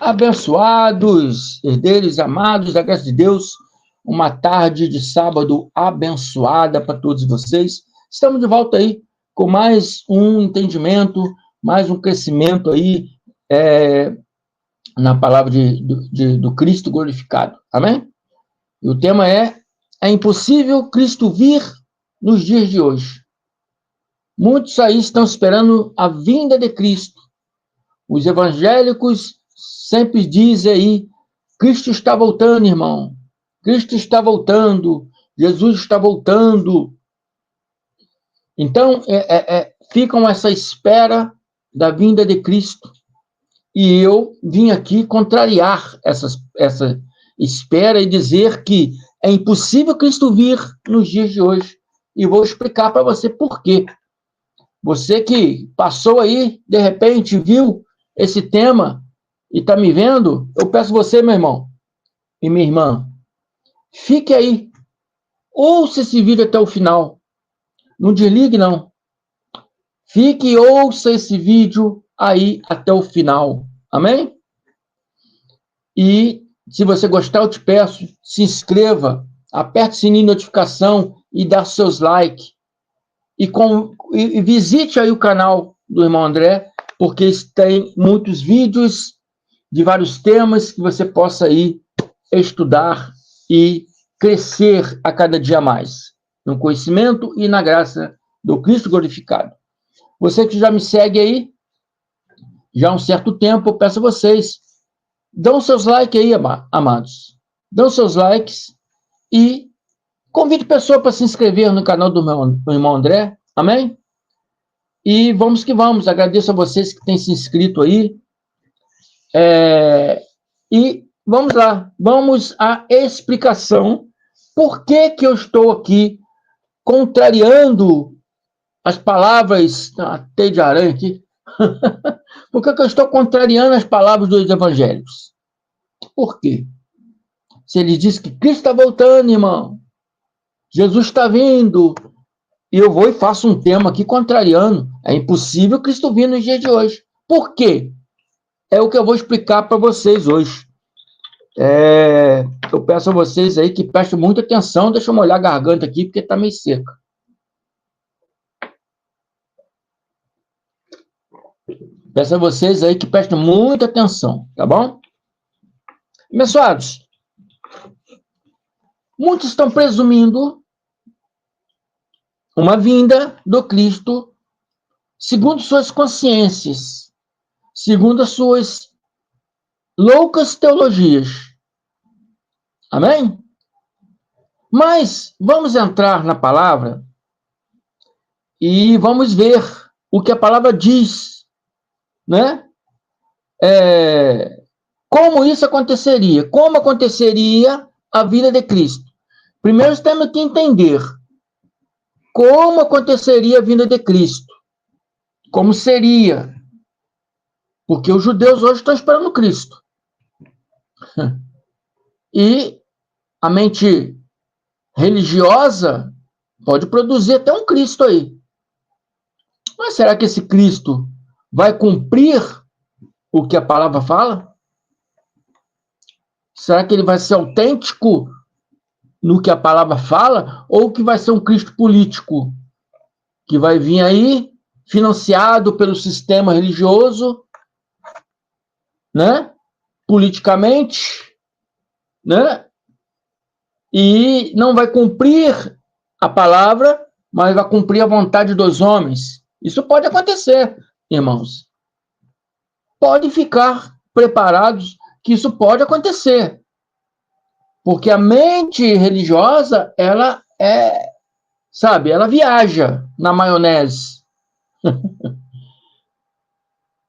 Abençoados, herdeiros amados da graça de Deus, uma tarde de sábado abençoada para todos vocês. Estamos de volta aí com mais um entendimento, mais um crescimento aí na palavra do Cristo glorificado. Amém? E o tema é impossível Cristo vir nos dias de hoje. Muitos aí estão esperando a vinda de Cristo. Os evangélicos sempre dizem aí, Cristo está voltando, irmão. Cristo está voltando. Jesus está voltando. Então, ficam essa espera da vinda de Cristo. E eu vim aqui contrariar essa espera e dizer que é impossível Cristo vir nos dias de hoje. E vou explicar para você por quê. Você que passou aí, de repente, viu esse tema e está me vendo, eu peço você, meu irmão e minha irmã, fique aí, ouça esse vídeo até o final, não desligue não, fique e ouça esse vídeo aí até o final, amém? E se você gostar, eu te peço, se inscreva, aperte o sininho de notificação e dá seus likes, e visite aí o canal do irmão André, porque tem muitos vídeos de vários temas que você possa aí estudar e crescer a cada dia mais, no conhecimento e na graça do Cristo glorificado. Você que já me segue aí, já há um certo tempo, eu peço a vocês, dão seus likes aí, amados. Dão seus likes e convide pessoa para se inscrever no canal do meu irmão André, amém? E vamos que vamos, agradeço a vocês que têm se inscrito aí. E vamos lá, vamos à explicação. Por que eu estou aqui contrariando as palavras... teia de aranha aqui. Por que eu estou contrariando as palavras dos evangélicos? Por quê? Se ele diz que Cristo está voltando, irmão, Jesus está vindo, e eu vou e faço um tema aqui contrariando. É impossível Cristo vir nos dias de hoje. Por quê? É o que eu vou explicar para vocês hoje. Eu peço a vocês aí que prestem muita atenção. Deixa eu molhar a garganta aqui, porque está meio seca. Peço a vocês aí que prestem muita atenção, tá bom? Abençoados, muitos estão presumindo uma vinda do Cristo segundo suas consciências, segundo as suas loucas teologias. Amém? Mas vamos entrar na palavra e vamos ver o que a palavra diz, né? Como isso aconteceria? Como aconteceria a vinda de Cristo? Primeiro temos que entender como aconteceria a vinda de Cristo. Como seria? Porque os judeus hoje estão esperando Cristo. E a mente religiosa pode produzir até um Cristo aí. Mas será que esse Cristo vai cumprir o que a palavra fala? Será que ele vai ser autêntico no que a palavra fala? Ou que vai ser um Cristo político? Que vai vir aí, financiado pelo sistema religioso, né? Politicamente, né? E não vai cumprir a palavra, mas vai cumprir a vontade dos homens. Isso pode acontecer, irmãos. Pode ficar preparados que isso pode acontecer. Porque a mente religiosa, ela ela viaja na maionese.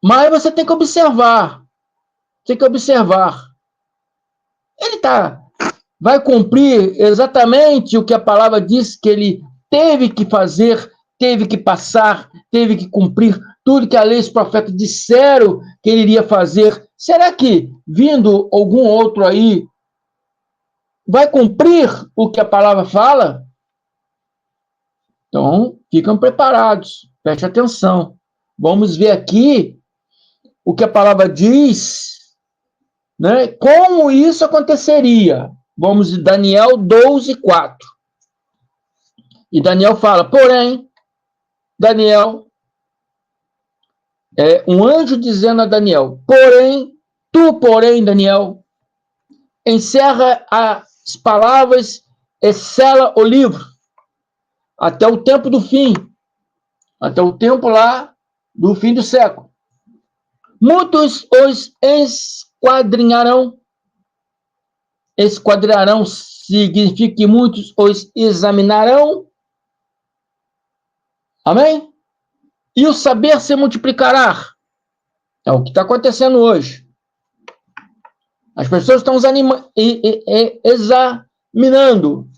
Mas você tem que observar. Ele vai cumprir exatamente o que a palavra diz que ele teve que fazer, teve que passar, teve que cumprir tudo que a lei e os profetas disseram que ele iria fazer. Será que, vindo algum outro aí, vai cumprir o que a palavra fala? Então, ficam preparados, preste atenção. Vamos ver aqui o que a palavra diz né? Como isso aconteceria? Vamos em Daniel 12:4. E Daniel fala, porém, Daniel, um anjo dizendo a Daniel, porém, Daniel, encerra as palavras e sela o livro até o tempo do fim, até o tempo lá do fim do século. Muitos os esquadrinharão significa que muitos os examinarão. Amém? E o saber se multiplicará. É o que está acontecendo hoje. As pessoas estão examinando,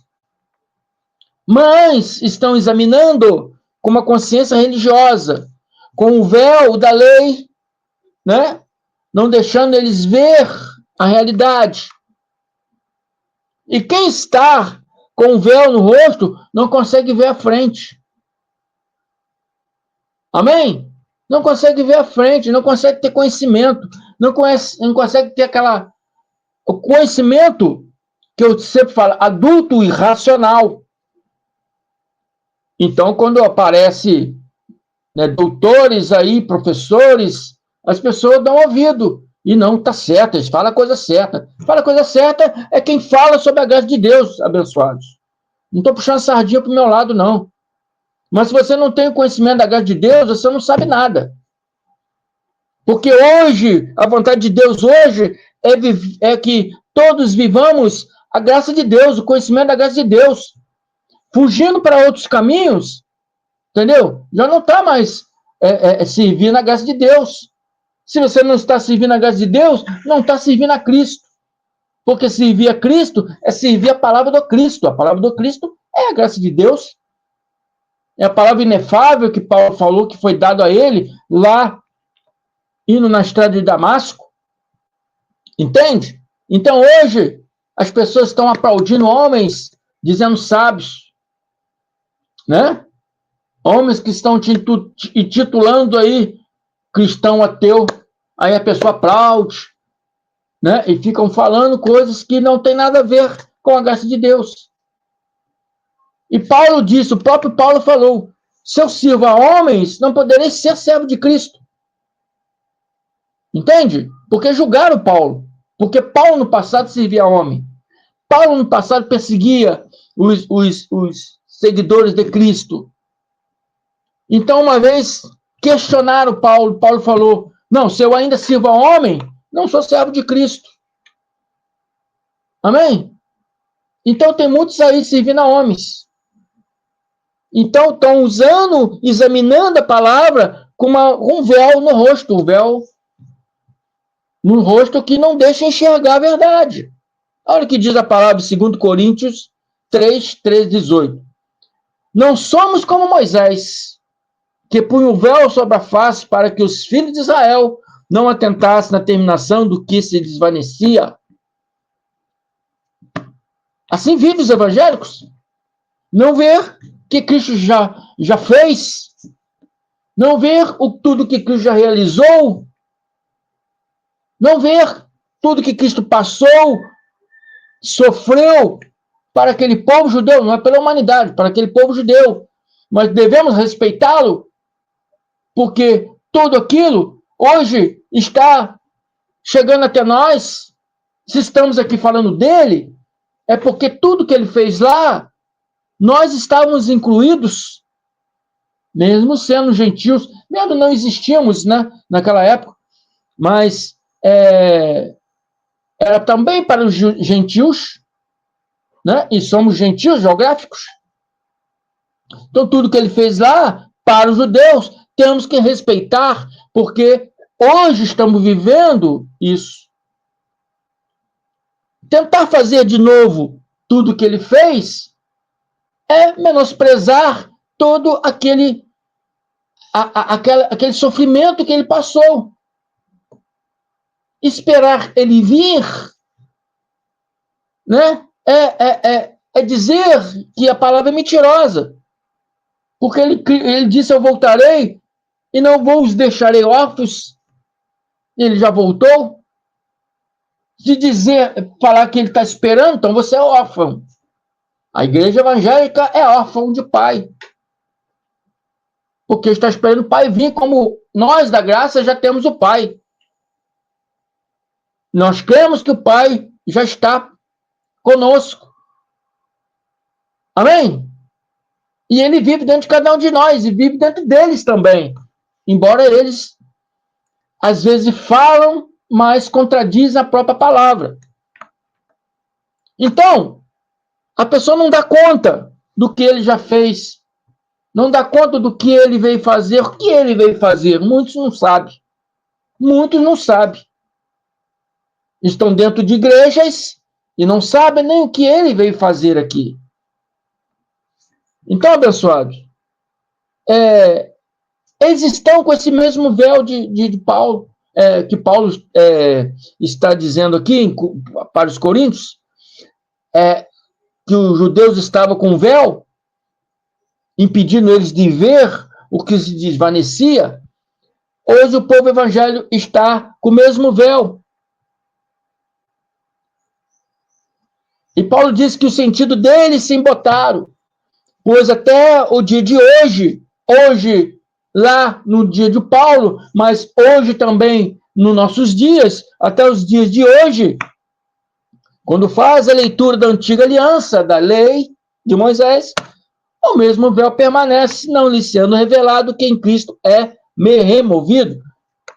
mas estão examinando com uma consciência religiosa, com o véu da lei, né? Não deixando eles ver a realidade. E quem está com o véu no rosto não consegue ver a frente. Amém? Não consegue ver a frente, não consegue ter conhecimento, não consegue ter o conhecimento que eu sempre falo, adulto e racional. Então, quando aparece, né, doutores aí, professores, as pessoas dão ouvido. E não está certo, eles falam a coisa certa. Fala a coisa certa é quem fala sobre a graça de Deus, abençoados. Não estou puxando sardinha para o meu lado, não. Mas se você não tem o conhecimento da graça de Deus, você não sabe nada. Porque hoje, a vontade de Deus hoje é que todos vivamos a graça de Deus, o conhecimento da graça de Deus. Fugindo para outros caminhos, entendeu? Já não está mais servindo a graça de Deus. Se você não está servindo a graça de Deus, não está servindo a Cristo. Porque servir a Cristo é servir a palavra do Cristo. A palavra do Cristo é a graça de Deus. É a palavra inefável que Paulo falou que foi dado a ele lá, indo na estrada de Damasco. Entende? Então hoje, as pessoas estão aplaudindo homens, dizendo sábios, né? Homens que estão intitulando aí cristão ateu, aí a pessoa aplaude, né? E ficam falando coisas que não tem nada a ver com a graça de Deus. E Paulo disse, o próprio Paulo falou, se eu sirvo a homens, não poderei ser servo de Cristo. Entende? Porque julgaram Paulo. Porque Paulo no passado servia a homem. Paulo no passado perseguia os seguidores de Cristo. Então, uma vez, questionaram Paulo. Paulo falou, não, se eu ainda sirvo a homem, não sou servo de Cristo. Amém? Então, tem muitos aí servindo a homens. Então, estão usando, examinando a palavra com um véu no rosto, um véu no rosto que não deixa enxergar a verdade. Olha o que diz a palavra, 2 Coríntios 3, 13, 18. Não somos como Moisés, que punha o véu sobre a face para que os filhos de Israel não atentassem na terminação do que se desvanecia. Assim vivem os evangélicos. Não ver que Cristo já fez, não ver tudo que Cristo já realizou, não ver tudo que Cristo passou, sofreu para aquele povo judeu, não é pela humanidade, para aquele povo judeu. Mas devemos respeitá-lo, porque tudo aquilo hoje está chegando até nós. Se estamos aqui falando dele, é porque tudo que ele fez lá, nós estávamos incluídos, mesmo sendo gentios, mesmo não existíamos, né, naquela época, mas era também para os gentios, né, e somos gentios geográficos. Então, tudo que ele fez lá, para os judeus, temos que respeitar, porque hoje estamos vivendo isso. Tentar fazer de novo tudo que ele fez é menosprezar todo aquele sofrimento que ele passou. Esperar ele vir, né, é dizer que a palavra é mentirosa. Porque ele disse, eu voltarei e não vou os deixarei órfãos. Ele já voltou. Se falar que ele está esperando, então você é órfão. A igreja evangélica é órfão de pai. Porque está esperando o pai vir, como nós da graça já temos o pai. Nós cremos que o pai já está conosco. Amém? E ele vive dentro de cada um de nós, e vive dentro deles também. Embora eles, às vezes, falam, mas contradizem a própria palavra. Então, a pessoa não dá conta do que ele já fez, não dá conta do que ele veio fazer, o que ele veio fazer. Muitos não sabem. Muitos não sabem. Estão dentro de igrejas e não sabem nem o que ele veio fazer aqui. Então, abençoados, eles estão com esse mesmo véu de Paulo, que Paulo está dizendo aqui para os coríntios, que os judeus estavam com véu, impedindo eles de ver o que se desvanecia. Hoje o povo evangélico está com o mesmo véu. E Paulo diz que o sentido deles se embotaram, pois até o dia de hoje, lá no dia de Paulo, mas hoje também nos nossos dias, até os dias de hoje, quando faz a leitura da antiga aliança, da lei de Moisés, o mesmo véu permanece, não lhe sendo revelado que em Cristo é removido.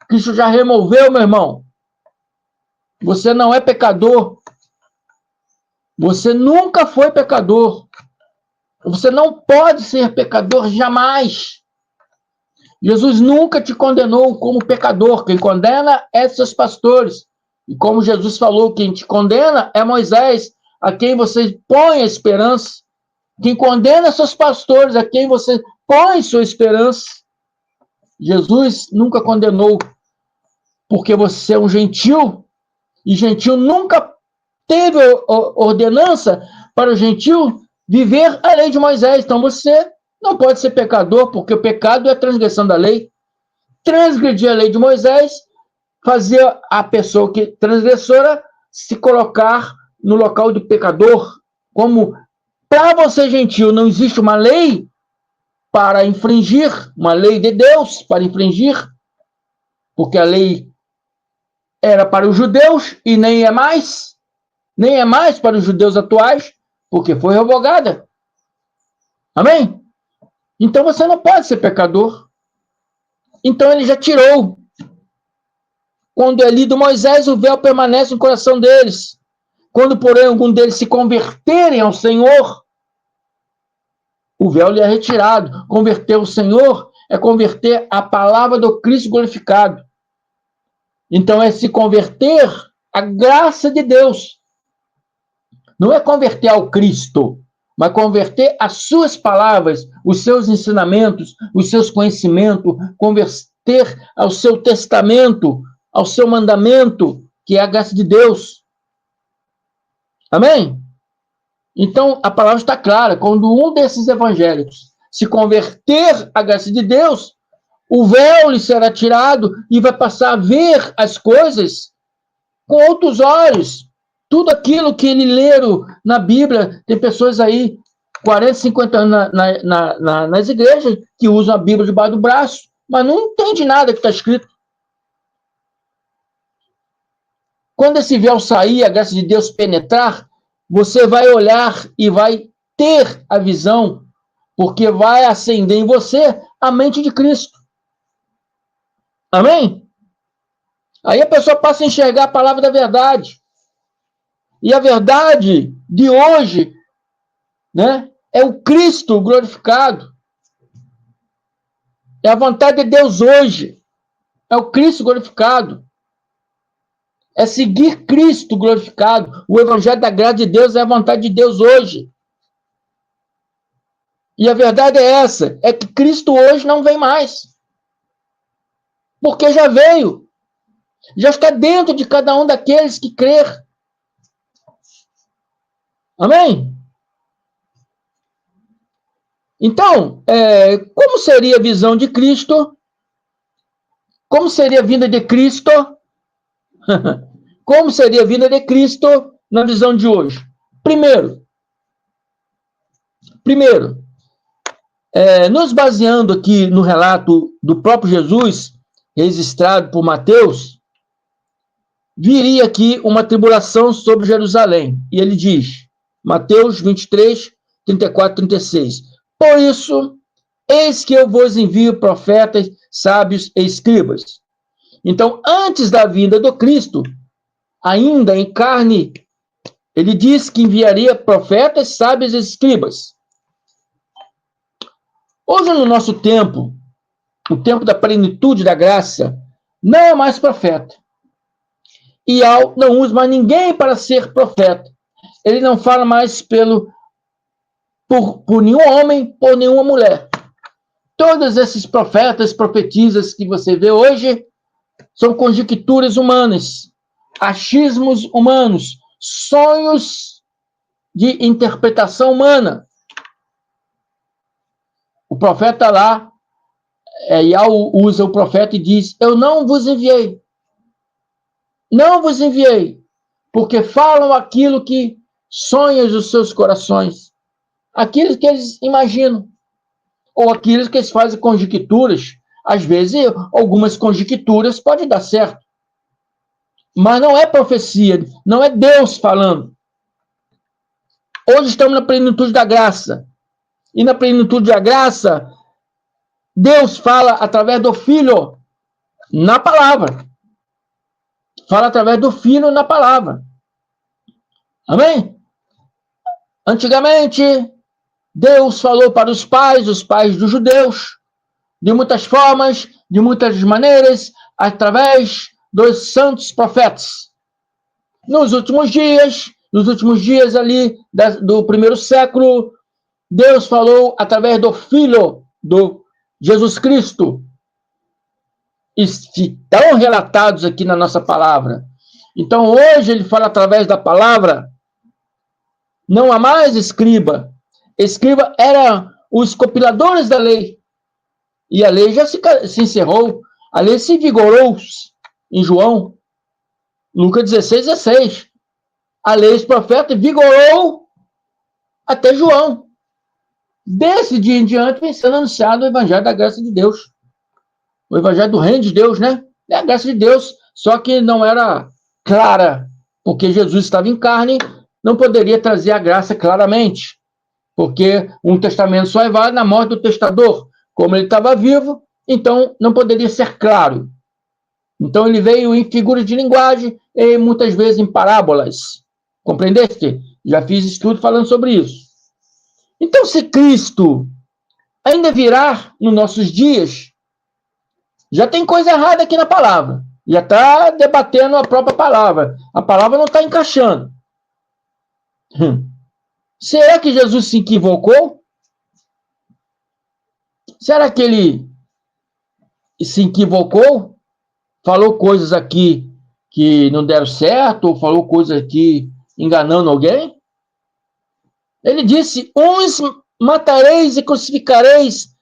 Cristo já removeu, meu irmão. Você não é pecador. Você nunca foi pecador. Você não pode ser pecador jamais. Jesus nunca te condenou como pecador. Quem condena é seus pastores. E como Jesus falou, quem te condena é Moisés, a quem você põe a esperança. Quem condena é seus pastores, a quem você põe sua esperança. Jesus nunca condenou, porque você é um gentil, e gentil nunca teve ordenança para o gentil viver a lei de Moisés. Então você não pode ser pecador, porque o pecado é a transgressão da lei. Transgredir a lei de Moisés, fazer a pessoa que transgressora se colocar no local do pecador. Como para você, gentil, não existe uma lei para infringir, uma lei de Deus para infringir, porque a lei era para os judeus e nem é mais para os judeus atuais, porque foi revogada. Amém? Então você não pode ser pecador. Então ele já tirou. Quando é lido Moisés, o véu permanece no coração deles. Quando, porém, algum deles se converterem ao Senhor, o véu lhe é retirado. Converter o Senhor é converter a palavra do Cristo glorificado. Então é se converter à graça de Deus. Não é converter ao Cristo, mas converter as suas palavras, os seus ensinamentos, os seus conhecimentos, converter ao seu testamento, ao seu mandamento, que é a graça de Deus. Amém? Então, a palavra está clara. Quando um desses evangélicos se converter à graça de Deus, o véu lhe será tirado e vai passar a ver as coisas com outros olhos. Tudo aquilo que ele leram na Bíblia, tem pessoas aí, 40, 50 anos nas igrejas, que usam a Bíblia debaixo do braço, mas não entende nada que está escrito. Quando esse véu sair, a graça de Deus penetrar, você vai olhar e vai ter a visão, porque vai acender em você a mente de Cristo. Amém? Aí a pessoa passa a enxergar a palavra da verdade. E a verdade de hoje, né, é o Cristo glorificado. É a vontade de Deus hoje. É o Cristo glorificado. É seguir Cristo glorificado. O evangelho da graça de Deus é a vontade de Deus hoje. E a verdade é essa, é que Cristo hoje não vem mais. Porque já veio. Já está dentro de cada um daqueles que crer. Amém? Então, como seria a visão de Cristo? Como seria a vinda de Cristo? como seria a vinda de Cristo na visão de hoje? Primeiro, nos baseando aqui no relato do próprio Jesus, registrado por Mateus, viria aqui uma tribulação sobre Jerusalém. E ele diz, Mateus 23, 34, 36, por isso, eis que eu vos envio profetas, sábios e escribas. Então, antes da vinda do Cristo, ainda em carne, ele diz que enviaria profetas, sábios e escribas. Hoje, no nosso tempo, o tempo da plenitude da graça, não é mais profeta. E não usa mais ninguém para ser profeta. Ele não fala mais por nenhum homem, por nenhuma mulher. Todos esses profetas, profetisas que você vê hoje, são conjecturas humanas, achismos humanos, sonhos de interpretação humana. O profeta lá, Yahweh usa o profeta e diz, eu não vos enviei. Não vos enviei, porque falam aquilo que sonham os seus corações, aquilo que eles imaginam, ou aquilo que eles fazem conjecturas. Às vezes, algumas conjecturas podem dar certo, mas não é profecia, não é Deus falando. Hoje estamos na plenitude da graça, e na plenitude da graça, Deus fala através do Filho, na palavra. Fala através do Filho na palavra. Amém? Antigamente, Deus falou para os pais dos judeus, de muitas formas, de muitas maneiras, através dos santos profetas. Nos últimos dias ali do primeiro século, Deus falou através do Filho, do Jesus Cristo. Estão relatados aqui na nossa palavra. Então, hoje, ele fala através da palavra. Não há mais escriba. Escriba eram os compiladores da lei. E a lei já se encerrou. A lei se vigorou em João. Lucas 16, 16. A lei dos profetas vigorou até João. Desse dia em diante vem sendo anunciado o evangelho da graça de Deus. O evangelho do reino de Deus, né? É a graça de Deus. Só que não era clara, porque Jesus estava em carne, não poderia trazer a graça claramente. Porque um testamento só é válido na morte do testador. Como ele estava vivo, então não poderia ser claro. Então ele veio em figuras de linguagem e muitas vezes em parábolas. Compreendeste? Já fiz estudo falando sobre isso. Então, se Cristo ainda virá nos nossos dias, já tem coisa errada aqui na palavra. Já está debatendo a própria palavra. A palavra não está encaixando. Será que Jesus se equivocou? Será que ele se equivocou? Falou coisas aqui que não deram certo? Ou falou coisas aqui enganando alguém? Ele disse, uns matareis e crucificareis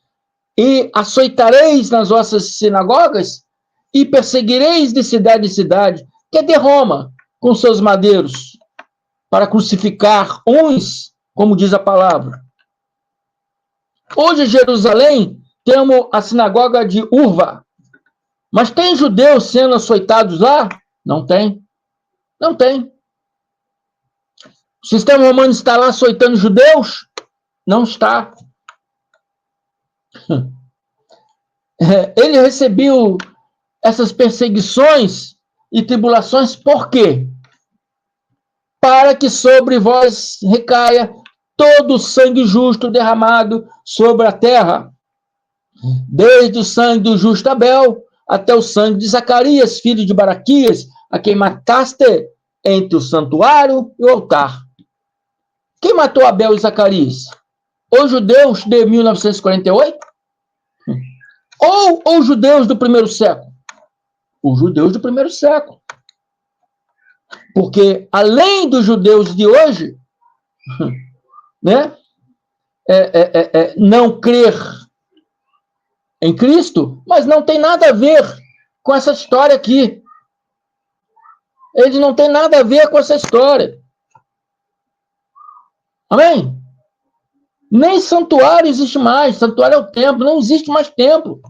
e açoitareis nas vossas sinagogas e perseguireis de cidade em cidade, que é de Roma, com seus madeiros, para crucificar uns, como diz a palavra. Hoje em Jerusalém, temos a sinagoga de Urva, mas tem judeus sendo açoitados lá? Não tem. Não tem. O sistema romano está lá açoitando judeus? Não está. Ele recebeu essas perseguições e tribulações por quê? Para que sobre vós recaia todo o sangue justo derramado sobre a terra, desde o sangue do justo Abel até o sangue de Zacarias, filho de Baraquias, a quem mataste entre o santuário e o altar. Quem matou Abel e Zacarias? Os judeus de 1948? Ou os judeus do primeiro século? Os judeus do primeiro século. Porque, além dos judeus de hoje, né, não crer em Cristo, mas não tem nada a ver com essa história aqui. Eles não têm nada a ver com essa história. Amém? Nem santuário existe mais. Santuário é o templo. Não existe mais templo.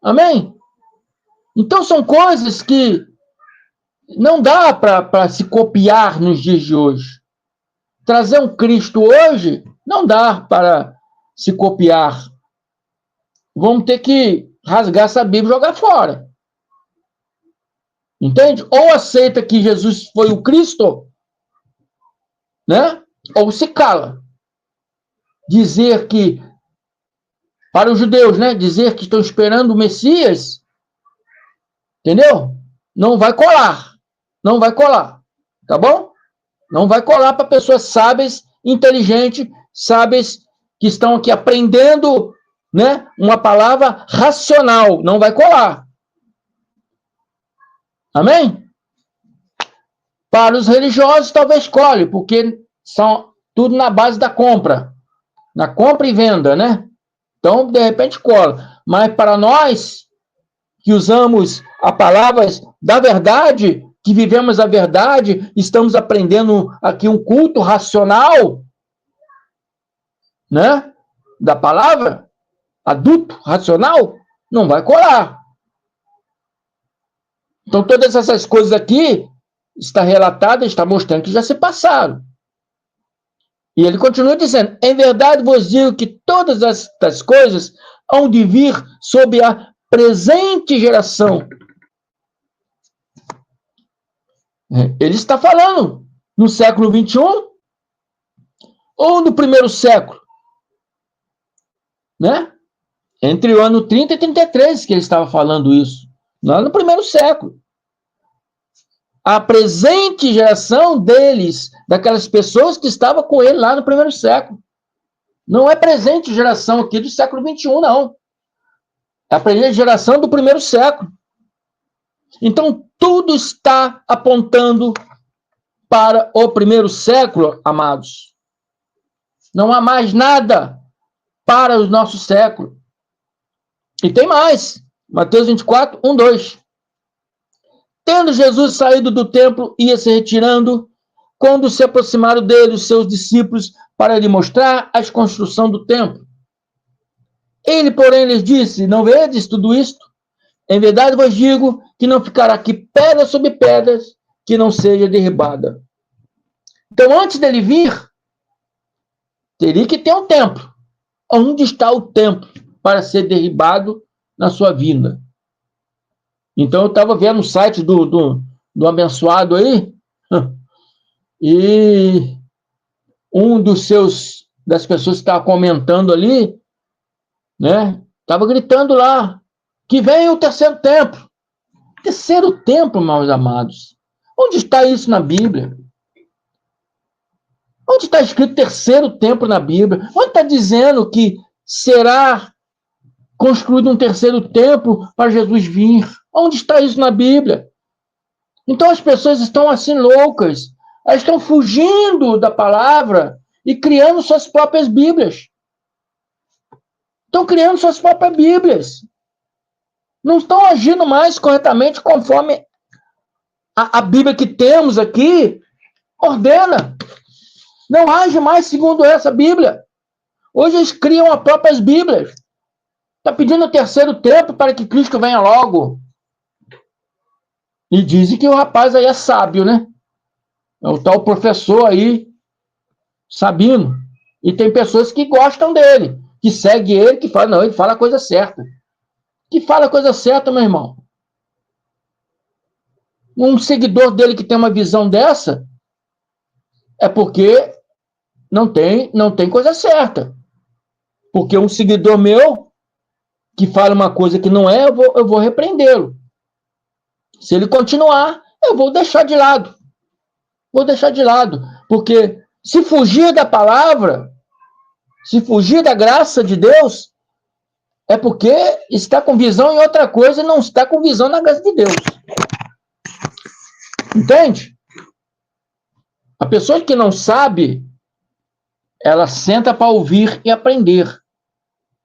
Amém? Então são coisas que não dá para se copiar nos dias de hoje. Trazer um Cristo hoje não dá para se copiar. Vamos ter que rasgar essa Bíblia e jogar fora. Entende? Ou aceita que Jesus foi o Cristo, né? Ou se cala. Dizer que, para os judeus, né? Dizer que estão esperando o Messias, entendeu? Não vai colar. Não vai colar. Tá bom? Não vai colar para pessoas sábias, inteligentes, sábias que estão aqui aprendendo, né? Uma palavra racional. Não vai colar. Amém? Para os religiosos, talvez cole, porque são tudo na base da compra. Na compra e venda, né? Então, de repente, cola. Mas para nós, que usamos a palavra da verdade, que vivemos a verdade, estamos aprendendo aqui um culto racional, né? Da palavra, adulto, racional, não vai colar. Então, todas essas coisas aqui está relatada, está mostrando que já se passaram. E ele continua dizendo: em verdade vos digo que todas estas coisas hão de vir sobre a presente geração. Ele está falando no século 21 ou no primeiro século, né? Entre o ano 30 e 33 que ele estava falando isso, não no primeiro século. A presente geração deles, daquelas pessoas que estavam com ele lá no primeiro século. Não é presente geração aqui do século 21, não. É a presente geração do primeiro século. Então, tudo está apontando para o primeiro século, amados. Não há mais nada para o nosso século. E tem mais. Mateus 24, 1, 2. Tendo Jesus saído do templo, ia se retirando, quando se aproximaram dele os seus discípulos para lhe mostrar a construção do templo. Ele, porém, lhes disse: não vedes tudo isto? Em verdade vos digo que não ficará aqui pedra sobre pedras que não seja derribada. Então, antes dele vir, teria que ter um templo. Onde está o templo para ser derribado na sua vinda? Então, eu estava vendo o site do abençoado aí, e um das pessoas que estava comentando ali, né, estava gritando lá, que vem o terceiro templo. Terceiro templo, meus amados. Onde está isso na Bíblia? Onde está escrito terceiro templo na Bíblia? Onde está dizendo que será construído um terceiro templo para Jesus vir? Onde está isso na Bíblia? Então as pessoas estão assim loucas. Elas estão fugindo da palavra e criando suas próprias Bíblias. Estão criando suas próprias Bíblias. Não estão agindo mais corretamente conforme a Bíblia que temos aqui ordena. Não age mais segundo essa Bíblia. Hoje eles criam as próprias Bíblias. Está pedindo o terceiro templo para que Cristo venha logo. E dizem que o rapaz aí é sábio, né? É o tal professor aí, Sabino. E tem pessoas que gostam dele, que seguem ele, que falam, não, ele fala a coisa certa. Que fala a coisa certa, meu irmão. Um seguidor dele que tem uma visão dessa, é porque não tem coisa certa. Porque um seguidor meu, que fala uma coisa que não é, eu vou repreendê-lo. Se ele continuar, eu vou deixar de lado. Vou deixar de lado. Porque se fugir da palavra, se fugir da graça de Deus, é porque está com visão em outra coisa e não está com visão na graça de Deus. Entende? A pessoa que não sabe, ela senta para ouvir e aprender.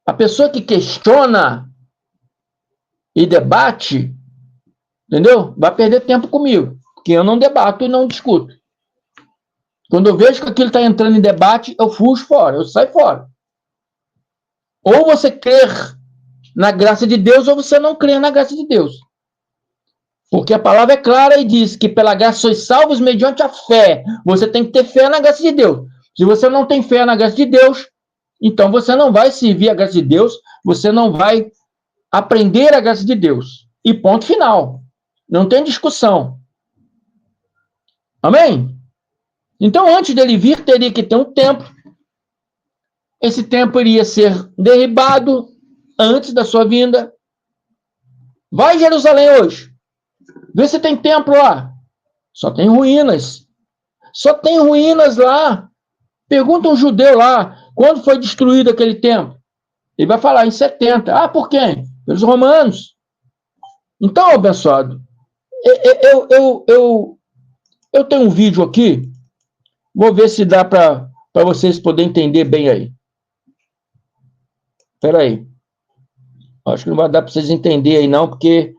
A pessoa que questiona e debate, Entendeu? Vai perder tempo comigo, porque eu não debato e não discuto. Quando eu vejo que aquilo está entrando em debate, eu fujo fora, eu saio fora. Ou você crer na graça de Deus, ou você não crê na graça de Deus. Porque a palavra é clara e diz que pela graça sois salvos mediante a fé. Você tem que ter fé na graça de Deus. Se você não tem fé na graça de Deus, então você não vai servir a graça de Deus, você não vai aprender a graça de Deus. E ponto final. Não tem discussão. Amém? Então, antes dele vir, teria que ter um templo. Esse templo iria ser derribado antes da sua vinda. Vai a Jerusalém hoje. Vê se tem templo lá. Só tem ruínas. Só tem ruínas lá. Pergunta um judeu lá, quando foi destruído aquele templo? Ele vai falar em 70. Ah, por quem? Pelos romanos. Então, abençoado, eu tenho um vídeo aqui. Vou ver se dá para vocês poderem entender bem aí. Espera aí. Acho que não vai dar para vocês entenderem aí não, porque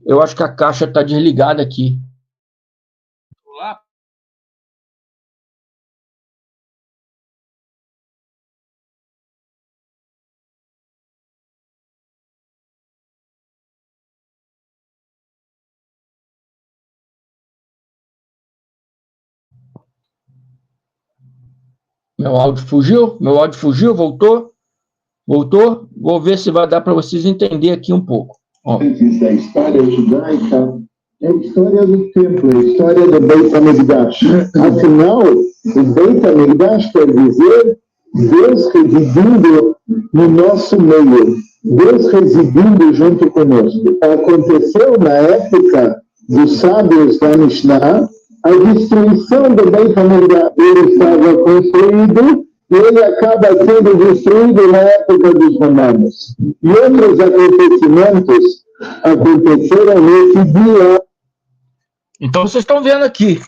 eu acho que a caixa está desligada aqui. Meu áudio fugiu? Meu áudio fugiu? Voltou? Voltou? Vou ver se vai dar para vocês entenderem aqui um pouco. Ó. Da história judaica é a história do templo, a história do Beit HaMikdash. Afinal, o Beit HaMikdash quer dizer Deus residindo no nosso meio, Deus residindo junto conosco. Aconteceu na época dos sábios da Mishnah a destruição do Beit HaMikdash. Ele estava construído e ele acaba sendo destruído na época dos romanos. E outros acontecimentos aconteceram nesse dia. Então vocês estão vendo aqui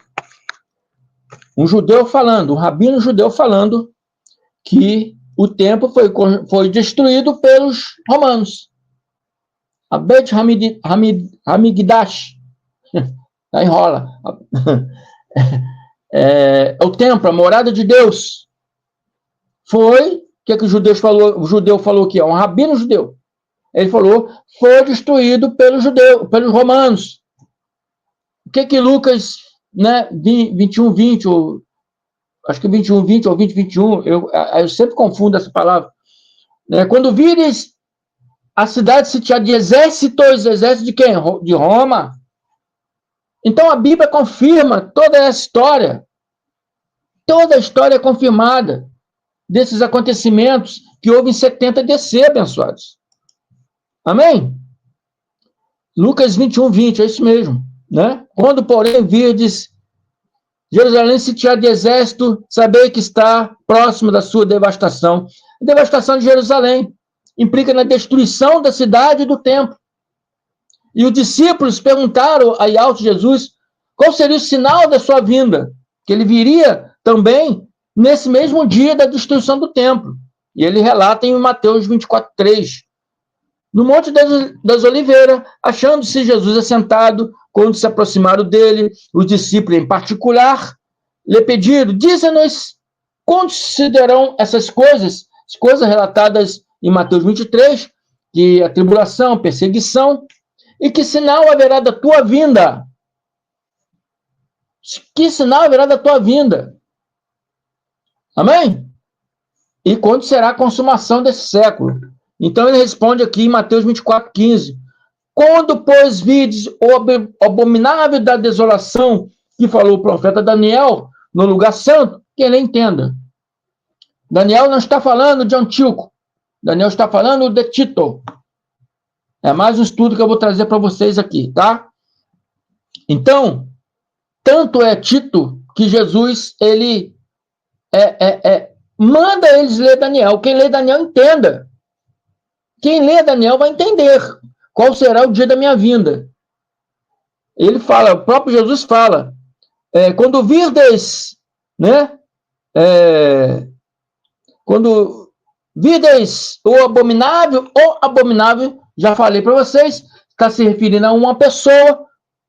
um judeu falando, um rabino judeu falando que o templo foi destruído pelos romanos. A Beit Hamikdash. Aí enrola. O templo, a morada de Deus. Foi, o que o judeu falou aqui? Um rabino judeu. Ele falou, foi destruído pelos romanos. O que Lucas, né, 21:20, ou acho que 21:20 ou 20:21, eu sempre confundo essa palavra. Quando vires a cidade sitiada de exércitos de quem? De Roma. Então a Bíblia confirma toda essa história. Toda a história é confirmada desses acontecimentos que houve em 70 DC, abençoados. Amém? Lucas 21:20, é isso mesmo. Né? Quando, porém, virdes Jerusalém sitiada de exército, sabei que está próximo da sua devastação. A devastação de Jerusalém implica na destruição da cidade e do templo. E os discípulos perguntaram aí ao Jesus qual seria o sinal da sua vinda, que ele viria também nesse mesmo dia da destruição do templo. E ele relata em Mateus 24:3. No Monte das Oliveiras, achando-se Jesus assentado, quando se aproximaram dele, os discípulos em particular, lhe pediram, dize-nos, quando sucederão essas coisas relatadas em Mateus 23, que a tribulação, perseguição, e que sinal haverá da tua vinda? Que sinal haverá da tua vinda? Amém? E quando será a consumação desse século? Então ele responde aqui em Mateus 24:15. Quando, pois, vides o abominável da desolação que falou o profeta Daniel no lugar santo, que ele entenda. Daniel não está falando de Antíoco. Daniel está falando de Tito. É mais um estudo que eu vou trazer para vocês aqui, tá? Então, tanto é Tito que Jesus, ele manda eles ler Daniel. Quem lê Daniel, entenda. Quem lê Daniel vai entender qual será o dia da minha vinda. Ele fala, o próprio Jesus fala, quando virdes, né? Quando virdes o abominável, já falei para vocês, está se referindo a uma pessoa,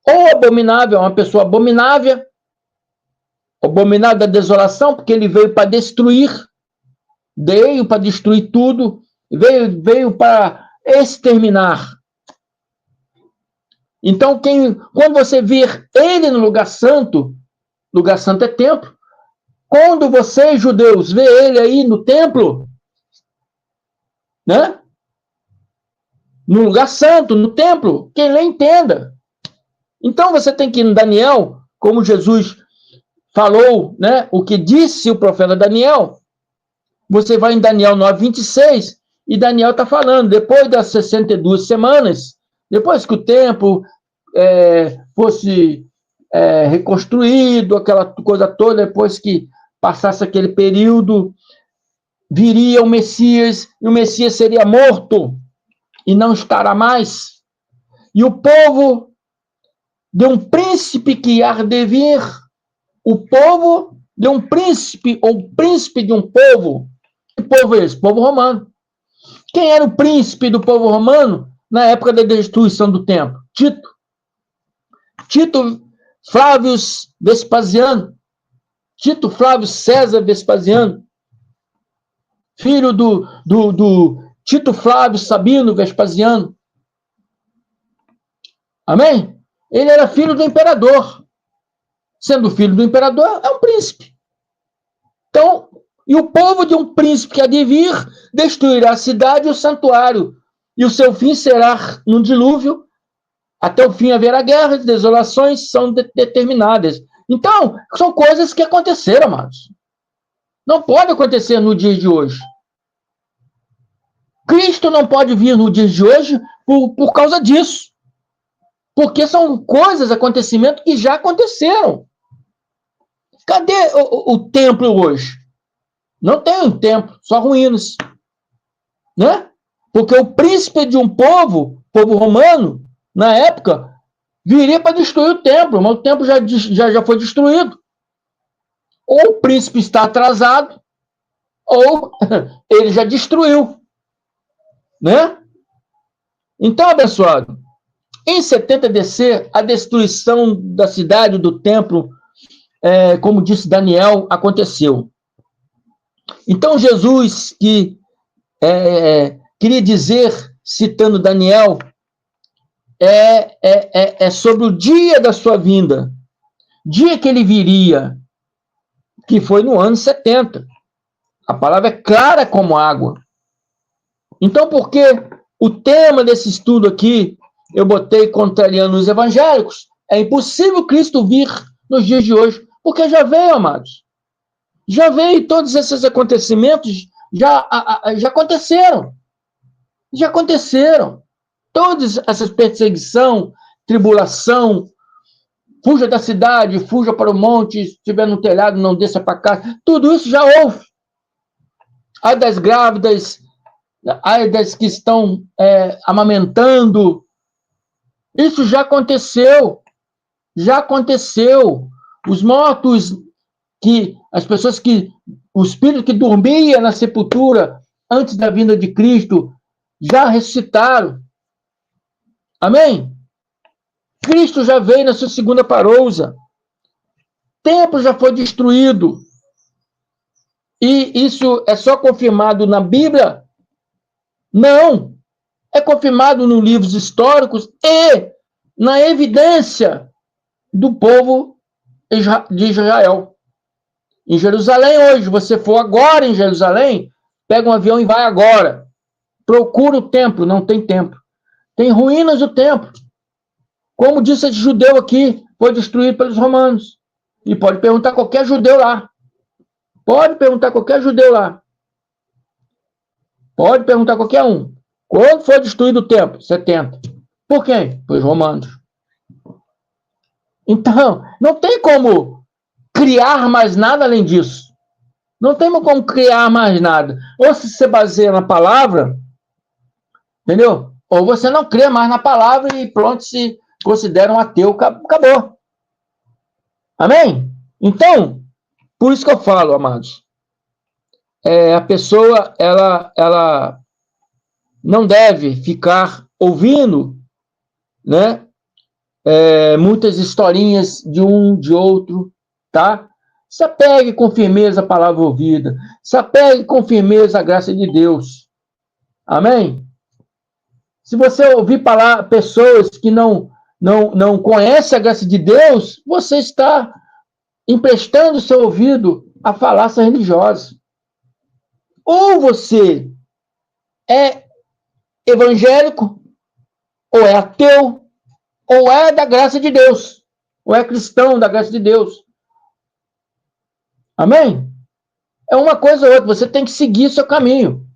Ou abominável, uma pessoa abominável, abominável da desolação, porque ele veio para destruir, tudo, veio para exterminar. Então, quando você vir ele no lugar santo é templo. Quando vocês, judeus, vê ele aí no templo, né? No lugar santo, no templo, quem lê entenda. Então você tem que ir em Daniel, como Jesus falou, né? O que disse o profeta Daniel. Você vai em Daniel 9:26, e Daniel está falando, depois das 62 semanas, depois que o templo fosse reconstruído, aquela coisa toda, depois que passasse aquele período, viria o Messias, e o Messias seria morto, e não estará mais. E o povo de um príncipe que há de vir, o povo de um príncipe, ou príncipe de um povo. Que povo é esse? Povo romano. Quem era o príncipe do povo romano na época da destruição do templo? Tito. Tito Flávio Vespasiano. Tito Flávio César Vespasiano. Filho do Tito Flávio Sabino Vespasiano. Amém? Ele era filho do imperador. Sendo filho do imperador, é um príncipe. Então, e o povo de um príncipe que há de vir destruirá a cidade e o santuário, e o seu fim será num dilúvio. Até o fim haverá guerras, desolações são determinadas. Então, são coisas que aconteceram, amados. Não pode acontecer no dia de hoje. Cristo não pode vir no dia de hoje por causa disso. Porque são coisas, acontecimentos que já aconteceram. Cadê o templo hoje? Não tem um templo, só ruínas. Né? Porque o príncipe de um povo romano, na época, viria para destruir o templo, mas o templo já foi destruído. Ou o príncipe está atrasado, ou ele já destruiu. Né? Então, abençoado, em 70 DC, a destruição da cidade, do templo, como disse Daniel, aconteceu. Então, Jesus, que queria dizer, citando Daniel, é sobre o dia da sua vinda, dia que ele viria, que foi no ano 70. A palavra é clara como água. Então, por que o tema desse estudo aqui, eu botei contrariando os evangélicos? É impossível Cristo vir nos dias de hoje, porque já veio, amados. Já veio, todos esses acontecimentos já aconteceram. Já aconteceram. Todas essas perseguição, tribulação, fuja da cidade, fuja para o monte, se estiver no telhado, não desça para cá. Tudo isso já houve. Ai das grávidas, ai das que estão amamentando. Isso já aconteceu. Já aconteceu. Os mortos, o espírito que dormia na sepultura antes da vinda de Cristo, já ressuscitaram. Amém? Cristo já veio na sua segunda parousa. O templo já foi destruído. E isso é só confirmado na Bíblia? Não. É confirmado nos livros históricos e na evidência do povo de Israel. Em Jerusalém hoje, você for agora em Jerusalém, pega um avião e vai agora. Procura o templo, não tem templo. Tem ruínas do templo. Como disse esse judeu aqui, foi destruído pelos romanos. E pode perguntar a qualquer judeu lá. Pode perguntar a qualquer judeu lá. Pode perguntar a qualquer um. Quando foi destruído o templo? 70. Por quem? Pelos romanos. Então, não tem como criar mais nada além disso. Não tem como criar mais nada. Ou se você baseia na palavra, entendeu? Ou você não crê mais na palavra e pronto, se considera um ateu, acabou. Amém? Então, por isso que eu falo, amados, a pessoa, ela não deve ficar ouvindo, né, muitas historinhas de um, de outro, tá? Se apegue com firmeza à palavra ouvida. Se apegue com firmeza à graça de Deus. Amém? Se você ouvir pessoas que não conhecem a graça de Deus, você está emprestando seu ouvido à falácia religiosa. Ou você é evangélico, ou é ateu, ou é da graça de Deus, ou é cristão da graça de Deus. Amém? É uma coisa ou outra, você tem que seguir seu caminho.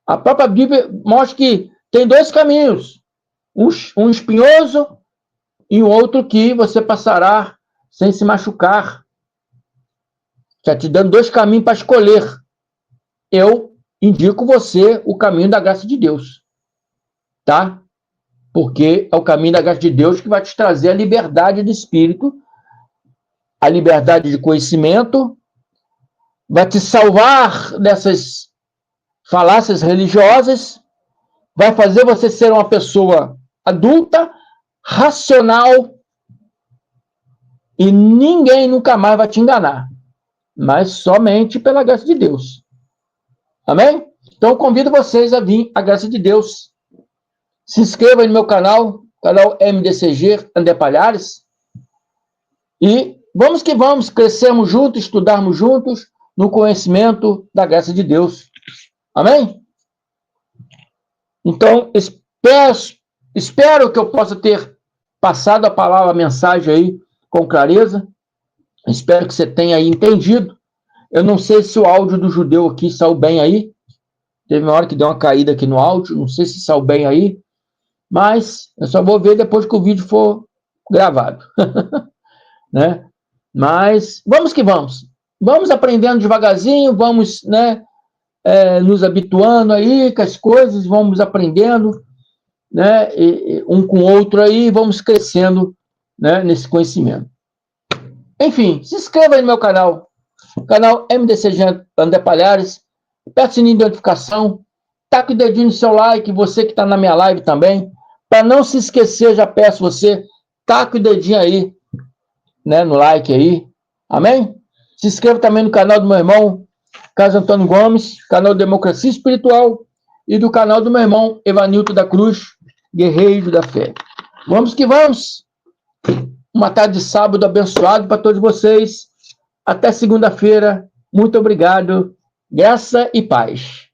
A própria Bíblia mostra que tem dois caminhos, um espinhoso e um outro que você passará sem se machucar. Está te dando dois caminhos para escolher. Eu indico você o caminho da graça de Deus, tá? Porque é o caminho da graça de Deus que vai te trazer a liberdade do espírito, a liberdade de conhecimento, vai te salvar dessas falácias religiosas, vai fazer você ser uma pessoa adulta, racional, e ninguém nunca mais vai te enganar, mas somente pela graça de Deus. Amém? Então eu convido vocês a vir à graça de Deus. Se inscreva no meu canal MDCG André Palhares, e vamos que vamos, crescermos juntos, estudarmos juntos no conhecimento da graça de Deus. Amém? Então, espero que eu possa ter passado a palavra, a mensagem aí com clareza. Espero que você tenha aí entendido. Eu não sei se o áudio do judeu aqui saiu bem aí. Teve uma hora que deu uma caída aqui no áudio. Não sei se saiu bem aí. Mas eu só vou ver depois que o vídeo for gravado. Né? Mas vamos que vamos. Vamos aprendendo devagarzinho, vamos, né, nos habituando aí com as coisas, vamos aprendendo, né, um com o outro aí, vamos crescendo, né, nesse conhecimento. Enfim, se inscreva aí no meu canal MDCG André Palhares, aperta o sininho de notificação, taca o dedinho no seu like, você que está na minha live também, para não se esquecer, já peço você, taca o dedinho aí, né, no like aí, amém? Se inscreva também no canal do meu irmão Carlos Antônio Gomes, canal Democracia Espiritual, e do canal do meu irmão Evanilton da Cruz, Guerreiro da Fé. Vamos que vamos! Uma tarde de sábado abençoado para todos vocês. Até segunda-feira. Muito obrigado. Graça e paz.